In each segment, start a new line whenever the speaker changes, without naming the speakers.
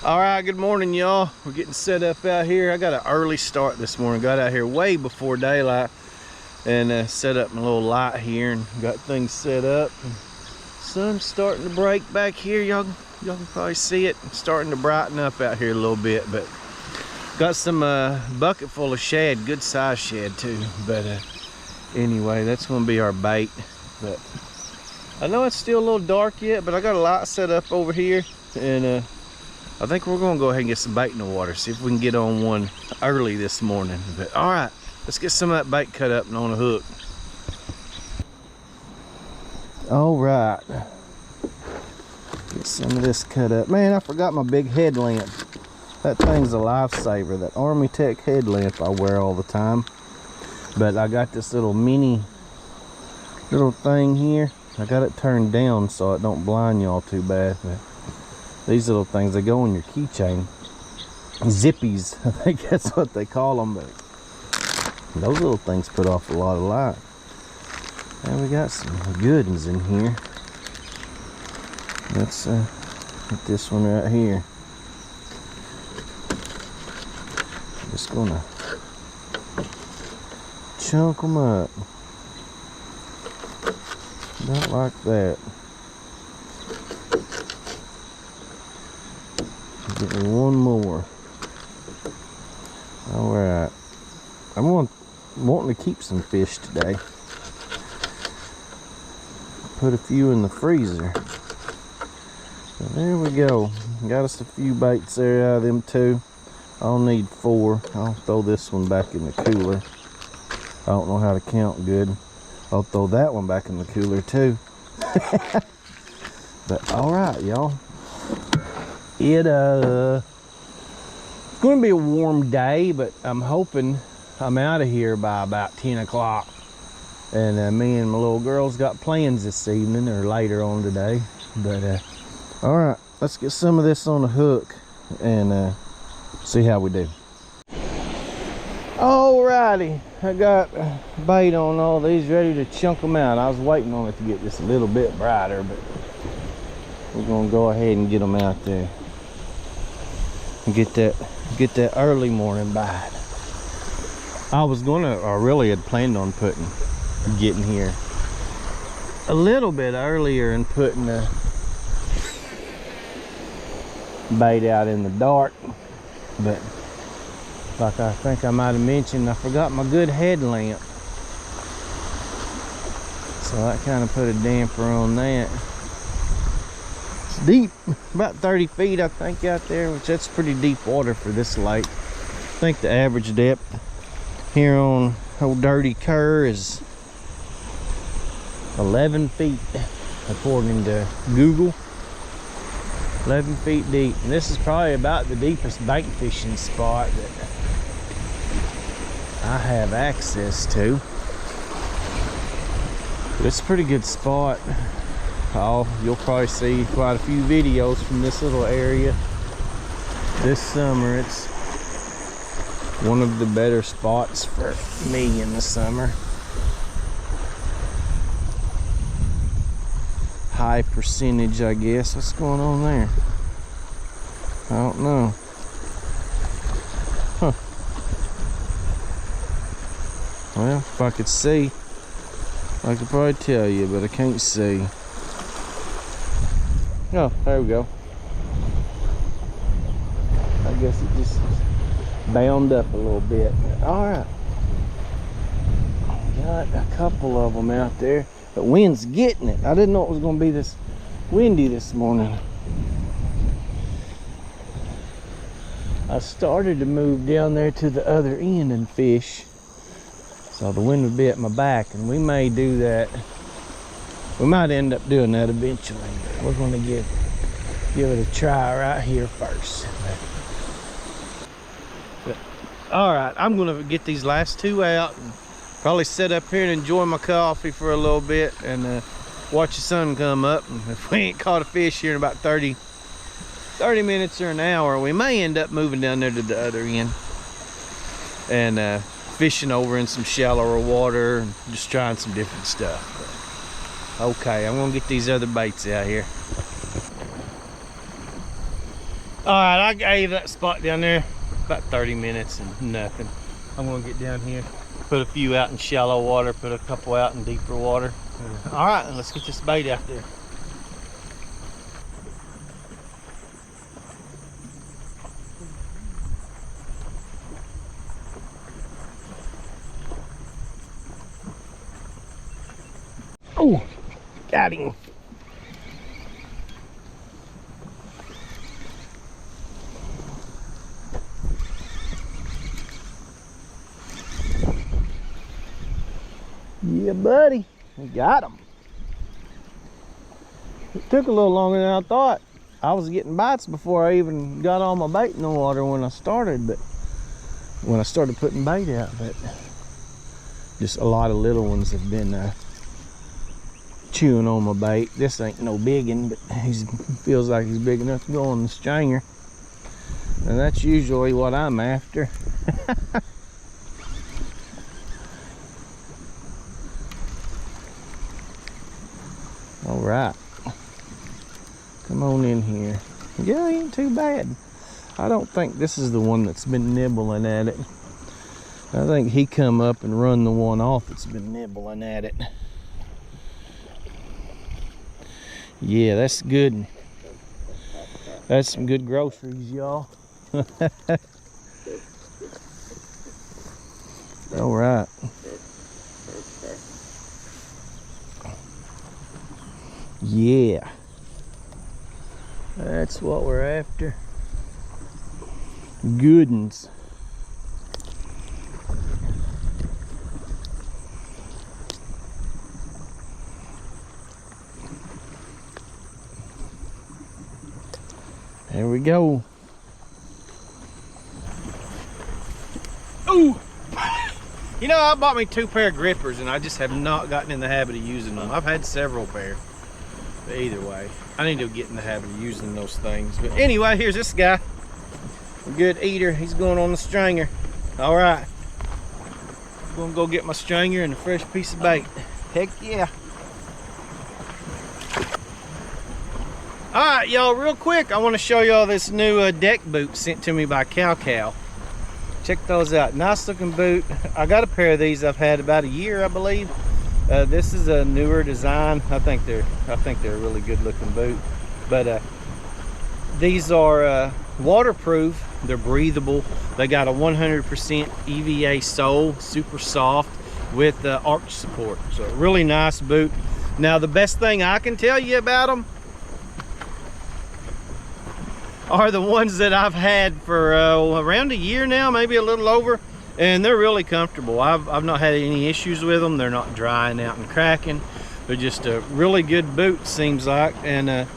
All right, good morning, y'all. We're getting set up out here. I got an early start this morning. Got out here way before daylight and set up my little light here and got things set up. And sun's starting to break back here. Y'all can probably see it. It's starting to brighten up out here a little bit, but got some bucket full of shad, good size shad too. But anyway, that's gonna be our bait. But I know it's still a little dark yet, but I got a light set up over here, and I think we're gonna go ahead and get some bait in the water, see if we can get on one early this morning. But all right, let's get some of that bait cut up and on a hook. All right, get some of this cut up. Man, I forgot my big headlamp. That thing's a lifesaver, that Army Tech headlamp I wear all the time. But I got this little mini little thing here. I got it turned down so it don't blind y'all too bad. But these little things, they go on your keychain. Zippies, I think that's what they call them. But those little things put off a lot of light. And we got some good ones in here. Let's get this one right here. Just gonna chunk them up. Not like that. Get one more. All right. I'm wanting to keep some fish today. Put a few in the freezer. So there we go. Got us a few baits there out of them too. I'll need 4. I'll throw this one back in the cooler. I don't know how to count good. I'll throw that one back in the cooler too. But all right, y'all. It's going to be a warm day, but I'm hoping I'm out of here by about 10 o'clock. And me and my little girl's got plans this evening or later on today. But all right, let's get some of this on the hook and see how we do. Alrighty, I got bait on all these, ready to chunk them out. I was waiting on it to get just a little bit brighter, but we're gonna go ahead and get them out there and get that early morning bite. I really had planned on getting here a little bit earlier and putting the bait out in the dark, but like I think I might have mentioned, I forgot my good headlamp, so that kind of put a damper on that. It's deep, about 30 feet I think out there, which that's pretty deep water for this lake. I think the average depth here on old Dirty Cur is 11 feet according to Google. 11 feet deep, and this is probably about the deepest bait fishing spot that I have access to. But it's a pretty good spot. You'll probably see quite a few videos from this little area this summer. It's one of the better spots for me in the summer. High percentage, I guess. What's going on there? I don't know. Huh. Well, if I could see, I could probably tell you, but I can't see. Oh, there we go. I guess it just bound up a little bit. All right. Got a couple of them out there. The wind's getting it. I didn't know it was going to be this windy this morning. I started to move down there to the other end and fish, so the wind would be at my back, and we may do that. We might end up doing that eventually. We're going to give it a try right here first. But all right, I'm going to get these last 2 out and probably sit up here and enjoy my coffee for a little bit and watch the sun come up. And if we ain't caught a fish here in about 30 minutes or an hour, we may end up moving down there to the other end and fishing over in some shallower water and just trying some different stuff. But, okay, I'm gonna get these other baits out here. All right, I gave that spot down there about 30 minutes and nothing. I'm gonna get down here, put a few out in shallow water, put a couple out in deeper water. All right, let's get this bait out there. Oh, got him. Yeah, buddy, we got him. It took a little longer than I thought. I was getting bites before I even got all my bait in the water when I started, but when I started putting bait out, but just a lot of little ones have been chewing on my bait. This ain't no biggin, but he feels like he's big enough to go on the stringer, and that's usually what I'm after. All right, come on in here. Yeah, he ain't too bad. I don't think this is the one that's been nibbling at it. I think he come up and run the one off that's been nibbling at it. Yeah, that's good. That's some good groceries, y'all. All right. Yeah, that's what we're after. Good ones. There we go. Ooh! You know, I bought me 2 pair of grippers and I just have not gotten in the habit of using them. I've had several pair. But either way, I need to get in the habit of using those things. But anyway, here's this guy. A good eater. He's going on the stringer. All right. I'm gonna go get my stringer and a fresh piece of bait. Heck yeah. All right, y'all, real quick, I want to show y'all this new deck boot sent to me by 𝐜𝐴. Check those out. Nice looking boot. I got a pair of these I've had about a year, I believe. This is a newer design. I think they're a really good looking boot. But these are waterproof. They're breathable. They got a 100% EVA sole, super soft, with arch support. So really nice boot. Now the best thing I can tell you about them are the ones that I've had for around a year now, maybe a little over, and they're really comfortable. I've not had any issues with them. They're not drying out and cracking. They're just a really good boot, seems like, and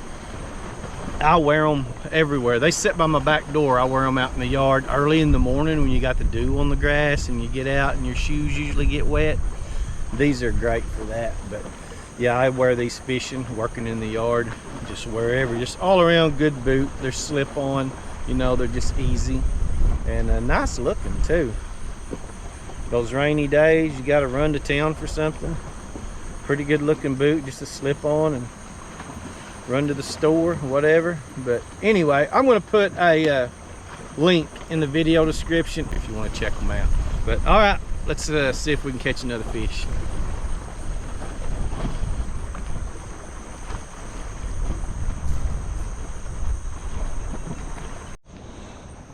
I wear them everywhere. They sit by my back door. I wear them out in the yard early in the morning when you got the dew on the grass and you get out and your shoes usually get wet. These are great for that. But yeah, I wear these fishing, working in the yard, just wherever, just all around good boot. They're slip on, you know, they're just easy and nice looking too. Those rainy days, you got to run to town for something. Pretty good looking boot, just to slip on and run to the store, whatever. But anyway, I'm going to put a link in the video description if you want to check them out. But all right, let's see if we can catch another fish.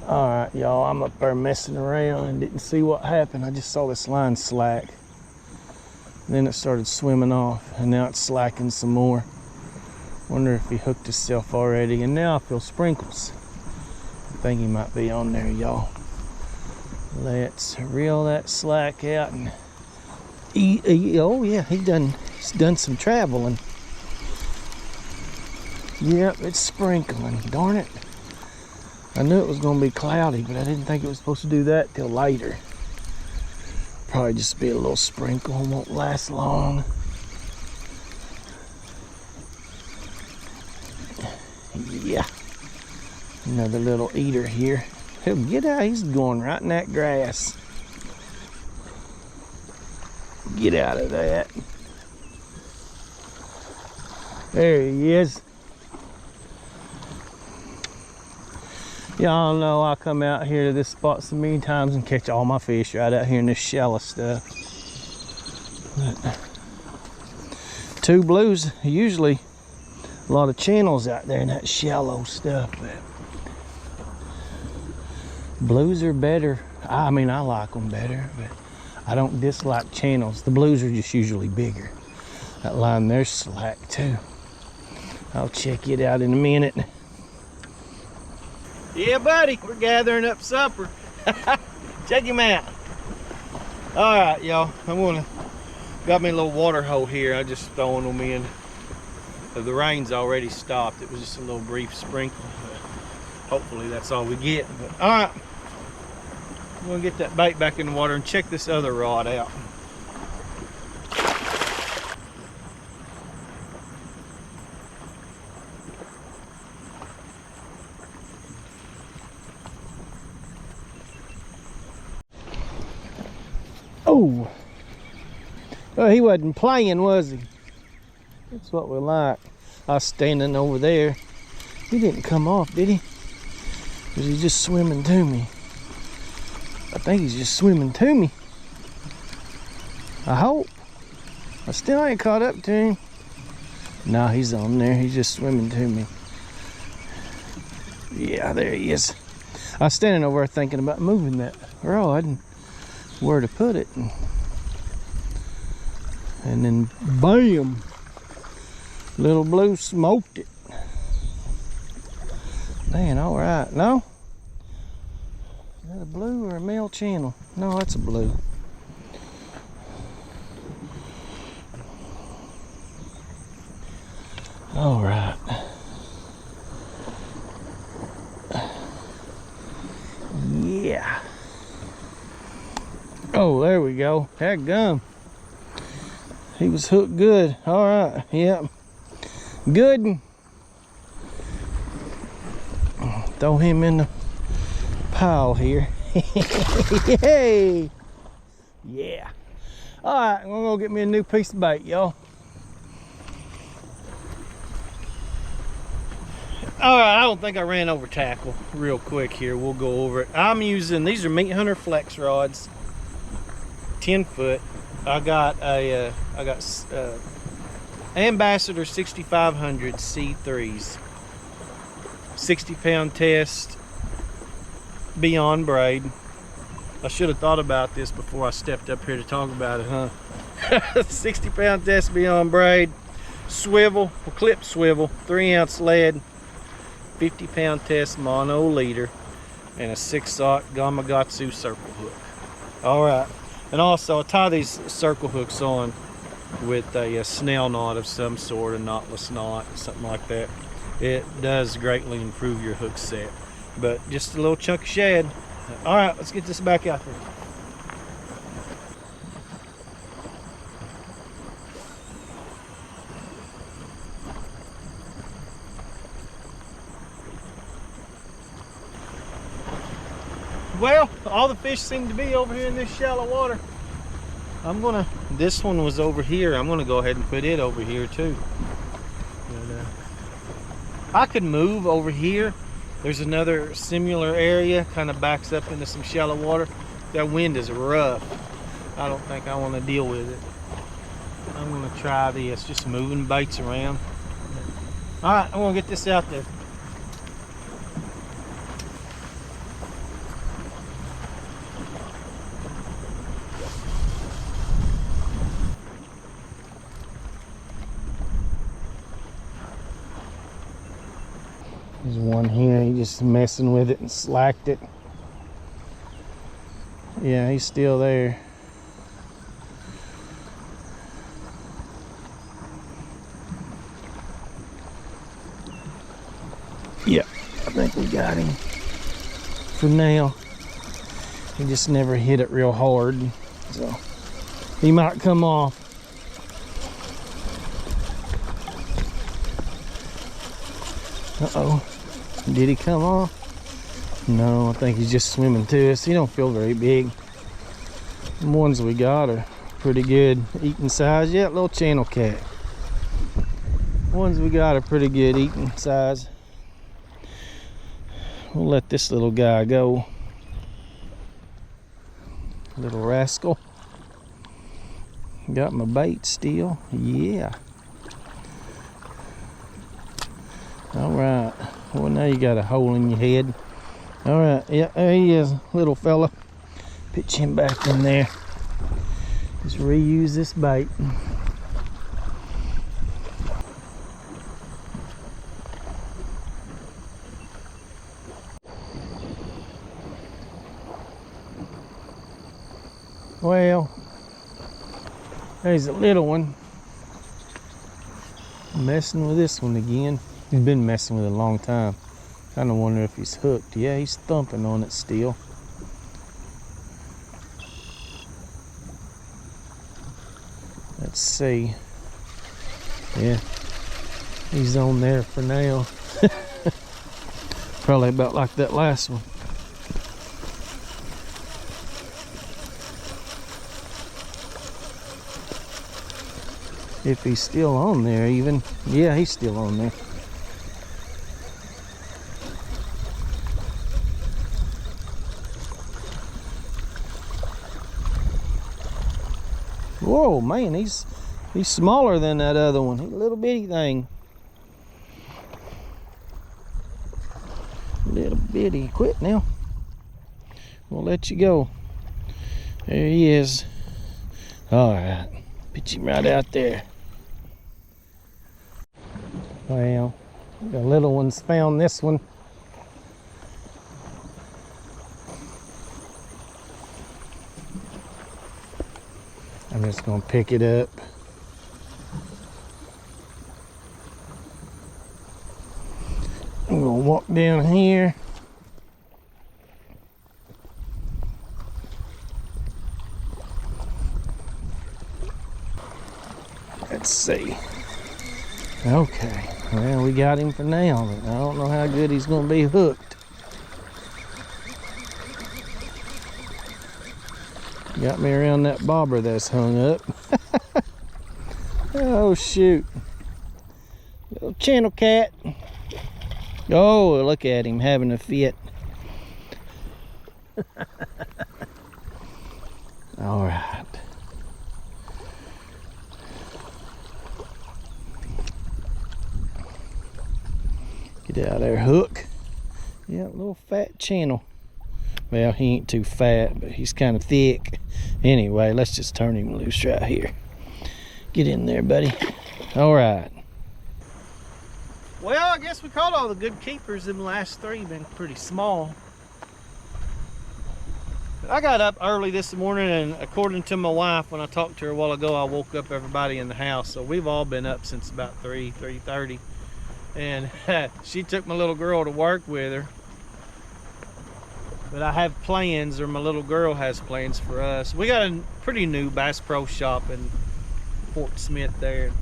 All right, y'all, I'm up there messing around and didn't see what happened. I just saw this line slack. Then it started swimming off, and now it's slacking some more. Wonder if he hooked himself already, and now I feel sprinkles. I think he might be on there, y'all. Let's reel that slack out and oh yeah, he's done some traveling. Yep, it's sprinkling, darn it. I knew it was gonna be cloudy, but I didn't think it was supposed to do that till later. Probably just be a little sprinkle, won't last long. Yeah, another little eater here. He'll get out, he's going right in that grass. Get out of that. There he is. Y'all know I come out here to this spot so many times and catch all my fish right out here in this shallow stuff. But 2 blues, usually a lot of channels out there in that shallow stuff. But blues are better. I mean, I like them better, but I don't dislike channels. The blues are just usually bigger. That line there's slack too. I'll check it out in a minute. Yeah, buddy, we're gathering up supper. Check him out. All right, y'all. Got me a little water hole here. I just throwing them in. The rain's already stopped. It was just a little brief sprinkle. Hopefully that's all we get. But, all right, I'm gonna get that bait back in the water and check this other rod out. Oh, well, he wasn't playing, was he? That's what we like. I was standing over there. He didn't come off, did he? Was he just swimming to me? I think he's just swimming to me. I hope. I still ain't caught up to him. No, he's on there. He's just swimming to me. Yeah, there he is. I was standing over there thinking about moving that rod and where to put it. And then, bam! Little blue smoked it. Man, all right. No? Is that a blue or a male channel? No, that's a blue. All right. Yeah. Oh, there we go. That gum. He was hooked good. All right. Yep. Good. Throw him in the pile here. Yay! Yeah. All right. I'm gonna go get me a new piece of bait, y'all. All right. I don't think I ran over tackle. Real quick here. We'll go over it. I'm using, these are Meat Hunter Flex rods. 10 foot. I got Ambassador 6500 C3s. 60-pound test, beyond braid. I should have thought about this before I stepped up here to talk about it, huh? 60-pound test, beyond braid. Swivel, clip swivel, 3-ounce lead. 50-pound test, mono leader. And a 6-aught 𝐤𝐚𝐥 circle hook. All right. And also, I tie these circle hooks on with a snell knot of some sort, a knotless knot, something like that. It does greatly improve your hook set. But just a little chunk of shad. All right, let's get this back out there. Well, all the fish seem to be over here in this shallow water. This one was over here. I'm gonna go ahead and put it over here too. But, I could move over here. There's another similar area, kind of backs up into some shallow water. That wind is rough. I don't think I want to deal with it. I'm gonna try this, just moving baits around. All right, I'm gonna get this out there. There's one here, he just messing with it and slacked it. Yeah, he's still there. Yeah, I think we got him for now. He just never hit it real hard, so he might come off. Uh-oh. Did he come off? No, I think he's just swimming to us. He don't feel very big. The ones we got are pretty good eating size. Yeah, little channel cat. The ones we got are pretty good eating size. we'll let this little guy go. Little rascal. Got my bait still. Yeah. Alright. Well, now you got a hole in your head. Alright. Yeah, there he is, little fella. Pitch him back in there. Just reuse this bait. Well, there's a little one. Messing with this one again. He's been messing with it a long time. Kind of wonder if he's hooked. Yeah, he's thumping on it still. Let's see. Yeah, he's on there for now. Probably about like that last one. If he's still on there even. Yeah, he's still on there. Whoa, man, he's smaller than that other one. He's a little bitty thing. Little bitty. Quit now. We'll let you go. There he is. All right, pitch him right out there. Well, the little ones found this one. I'm just gonna pick it up. I'm gonna walk down here. Let's see. Okay, well, we got him for now, but I don't know how good he's gonna be hooked. Got me around that bobber that's hung up. Oh shoot. Little channel cat. Oh, look at him having a fit. All right. Get out of there, hook. Yeah, little fat channel. Well, he ain't too fat, but he's kind of thick. Anyway, let's just turn him loose right here. Get in there, buddy. All right. Well, I guess we caught all the good keepers. Them last three been pretty small. I got up early this morning, and according to my wife, when I talked to her a while ago, I woke up everybody in the house. So we've all been up since about 3:30. And she took my little girl to work with her. But I have plans, or my little girl has plans for us. We got a pretty new Bass Pro shop in Fort Smith there.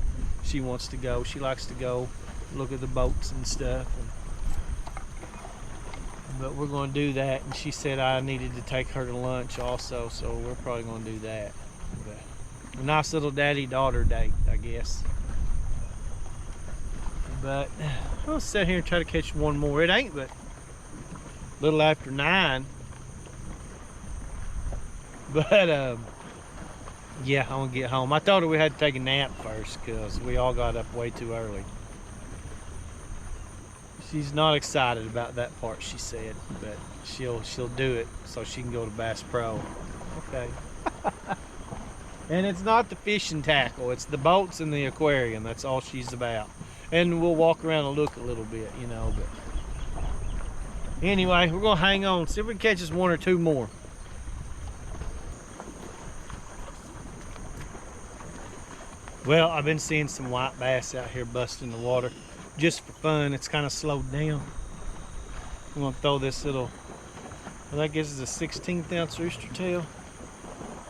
She wants to go. She likes to go look at the boats and stuff. But we're going to do that. And she said I needed to take her to lunch also, so we're probably going to do that. But a nice little daddy-daughter date, I guess. But I'll sit here and try to catch one more. It ain't but a little after 9. But yeah, I'm gonna get home. I told her we had to take a nap first because we all got up way too early. She's not excited about that part, she said, but she'll do it so she can go to Bass Pro. Okay. And it's not the fishing tackle, it's the boats and the aquarium. That's all she's about. And we'll walk around and look a little bit, you know. But anyway, we're gonna hang on, see if we can catch us one or two more. Well, I've been seeing some white bass out here busting the water just for fun. It's kind of slowed down. I'm gonna throw this little, well, I guess it's a 16th ounce rooster tail.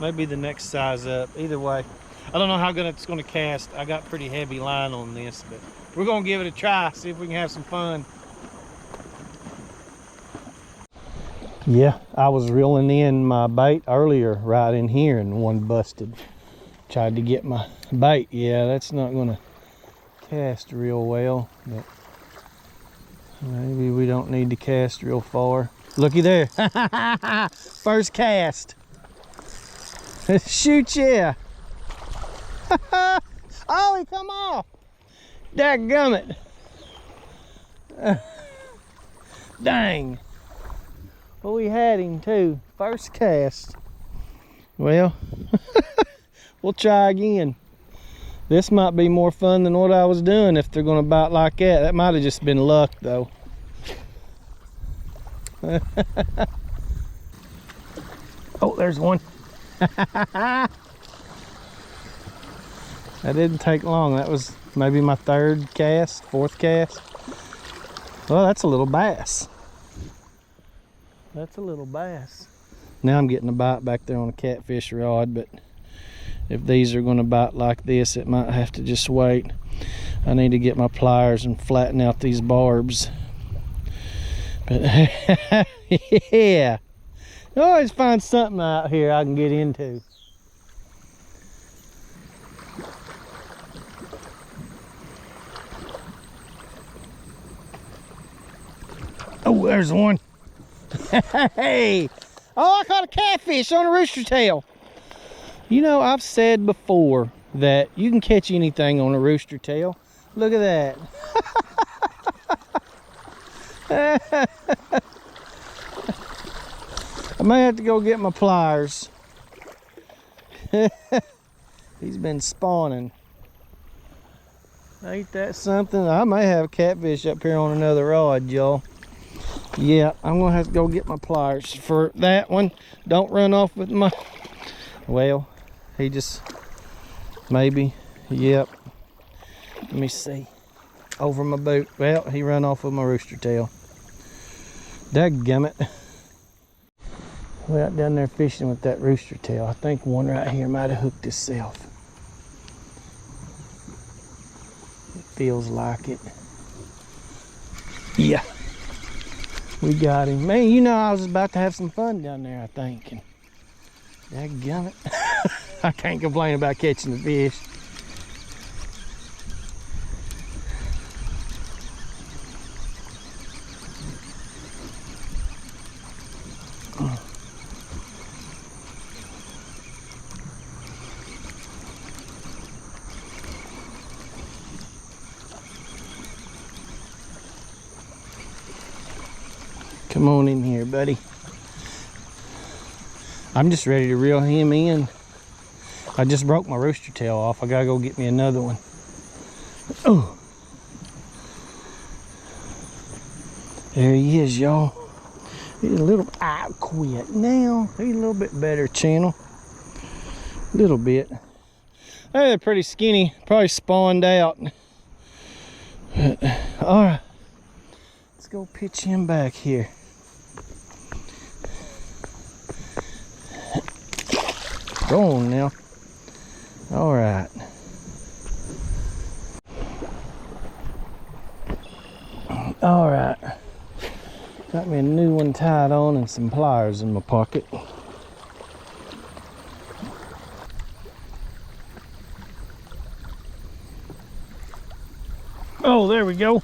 Maybe the next size up. Either way, I don't know how good it's gonna cast. I got pretty heavy line on this, but we're gonna give it a try, see if we can have some fun. Yeah, I was reeling in my bait earlier right in here and one busted. Tried to get my bait. Yeah, that's not gonna cast real well, but Maybe we don't need to cast real far. Looky there. First cast. Shoot, yeah. Oh, he come off. Dadgummit. Dang. Well, we had him too. First cast. Well, we'll try again. This might be more fun than what I was doing if they're gonna bite like that. That might have just been luck though. Oh, there's one. That didn't take long. That was maybe my third cast, fourth cast. Well, that's a little bass. That's a little bass. Now I'm getting a bite back there on a catfish rod, but if these are going to bite like this, it might have to just wait. I need to get my pliers and flatten out these barbs. But yeah, I always find something out here I can get into. Oh, there's one. Hey, oh, I caught a catfish on a rooster tail. You know, I've said before that you can catch anything on a rooster tail. Look at that. I may have to go get my pliers. He's been spawning. Ain't that something? I may have a catfish up here on another rod, y'all. Yeah, I'm gonna have to go get my pliers for that one. Don't run off with my... Well, he just... Maybe. Yep. Let me see. Over my boot. Well, he ran off with my rooster tail. Dadgummit. We're out down there fishing with that rooster tail. I think one right here might have hooked itself. It feels like it. Yeah. We got him. Man, you know I was about to have some fun down there, I think. And dadgummit. I can't complain about catching the fish. Come on in here, buddy. I'm just ready to reel him in. I just broke my rooster tail off. I gotta go get me another one. Oh, there he is, y'all. He's a little... I quit now. He's a little bit better channel. A little bit. They're pretty skinny. Probably spawned out. All right. Let's go pitch him back here. Go on now. All right. All right. Got me a new one tied on and some pliers in my pocket. Oh, there we go.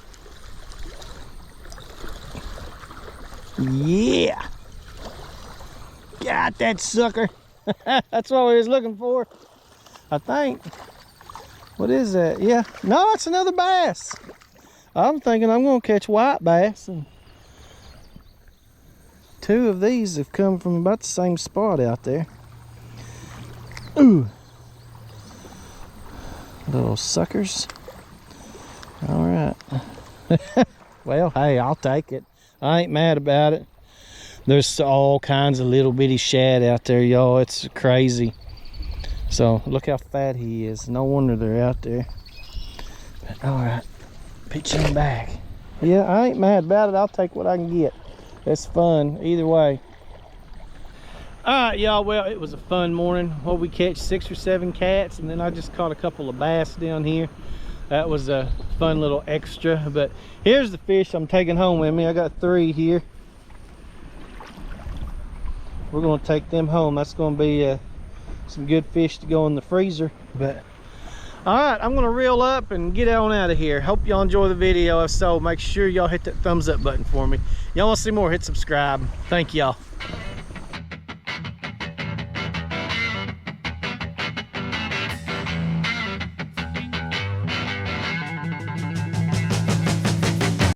Yeah. Got that sucker. That's what we was looking for, I think. What is that? Yeah. No, it's another bass. I'm thinking I'm going to catch white bass. And two of these have come from about the same spot out there. Ooh. Little suckers. All right. Well, hey, I'll take it. I ain't mad about it. There's all kinds of little bitty shad out there, y'all. It's crazy. So look how fat he is. No wonder they're out there. But, all right, pitch him back. Yeah, I ain't mad about it. I'll take what I can get. It's fun either way. All right, y'all. Well, it was a fun morning. Well, we catch 6 or 7 cats, and then I just caught a couple of bass down here. That was a fun little extra. But here's the fish I'm taking home with me. I got 3 here. We're going to take them home. That's going to be some good fish to go in the freezer. But All right, I'm gonna reel up and get on out of here. Hope y'all enjoy the video. If so, make sure y'all hit that thumbs up button for me. Y'all wanna see more, hit subscribe. Thank y'all.